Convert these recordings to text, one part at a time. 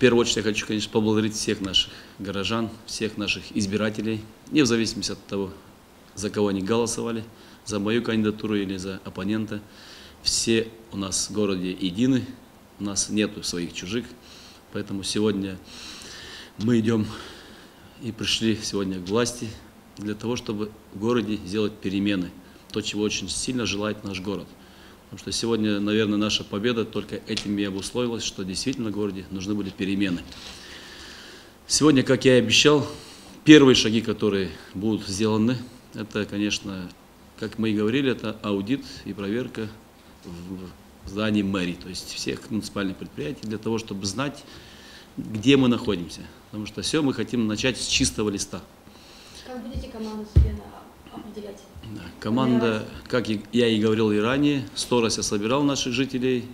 первую очередь я хочу, конечно, поблагодарить всех наших горожан, всех наших избирателей, не в зависимости от того, за кого они голосовали, за мою кандидатуру или за оппонента. Все у нас в городе едины, у нас нету своих чужих, поэтому сегодня мы идем и пришли сегодня к власти для того, чтобы в городе сделать перемены, то, чего очень сильно желает наш город. Потому что сегодня, наверное, наша победа только этим и обусловилась, что действительно в городе нужны были перемены. Сегодня, как я и обещал, первые шаги, которые будут сделаны, это, конечно, как мы и говорили, это аудит и проверка в здании мэрии, то есть всех муниципальных предприятий, для того, чтобы знать, где мы находимся. Потому что все мы хотим начать с чистого листа. Как будете команду себе определять? Да, команда, как я и говорил и ранее, 100 раз я собирал наших жителей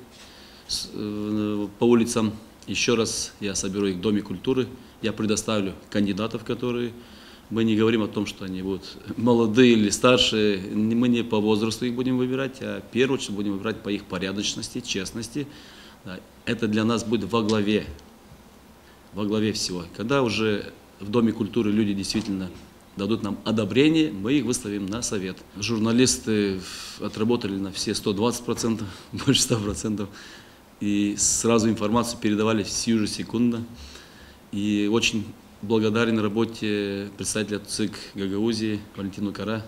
по улицам. Еще раз я соберу их в Доме культуры. Я предоставлю кандидатов, которые... Мы не говорим о том, что они будут молодые или старшие. Мы не по возрасту их будем выбирать, а в первую очередь будем выбирать по их порядочности, честности. Да, это для нас будет во главе всего. Когда уже в Доме культуры люди действительно дадут нам одобрение, мы их выставим на совет. Журналисты отработали на все 120%, больше 100%, и сразу информацию передавали сию же секунду. И очень благодарен работе представителя ЦИК Гагаузии Валентину Кара.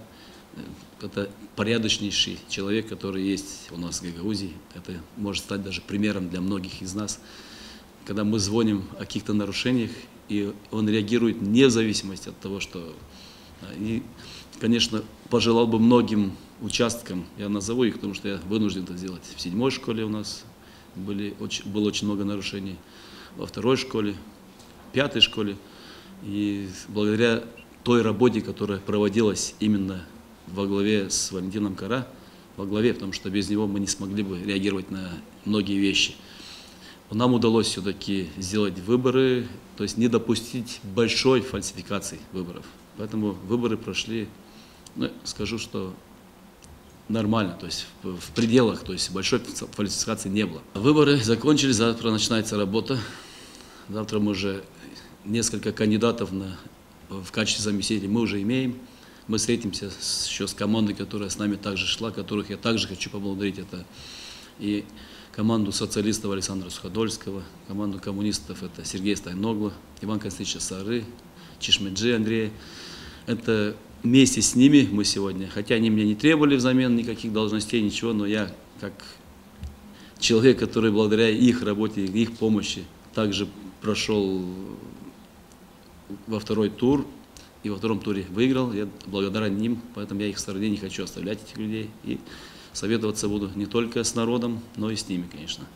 Это порядочнейший человек, который есть у нас в Гагаузии. Это может стать даже примером для многих из нас. Когда мы звоним о каких-то нарушениях, и он реагирует вне зависимости от того, что... И, конечно, пожелал бы многим участкам, я назову их, потому что я вынужден это сделать. В 7-й школе у нас было очень много нарушений, во 2-й школе, в 5-й школе. И благодаря той работе, которая проводилась именно во главе с Валентином Кара, во главе, потому что без него мы не смогли бы реагировать на многие вещи. Нам удалось все-таки сделать выборы, то есть не допустить большой фальсификации выборов. Поэтому выборы прошли, ну, скажу, что нормально, то есть в пределах, то есть большой фальсификации не было. Выборы закончились, завтра начинается работа. Завтра мы уже несколько кандидатов в качестве заместителей мы уже имеем. Мы встретимся еще с командой, которая с нами также шла, которых я также хочу поблагодарить. Это и команду социалистов Александра Суходольского, команду коммунистов это Сергей Стайногло, Иван Константинович Сары, Чешмеджи Андрей. Это вместе с ними мы сегодня, хотя они мне не требовали взамен никаких должностей, ничего, но я как человек, который благодаря их работе, их помощи также прошел во 2-й тур и во 2-м туре выиграл. Я благодарен им, поэтому я их в стороне не хочу оставлять, этих людей. И советоваться буду не только с народом, но и с ними, конечно.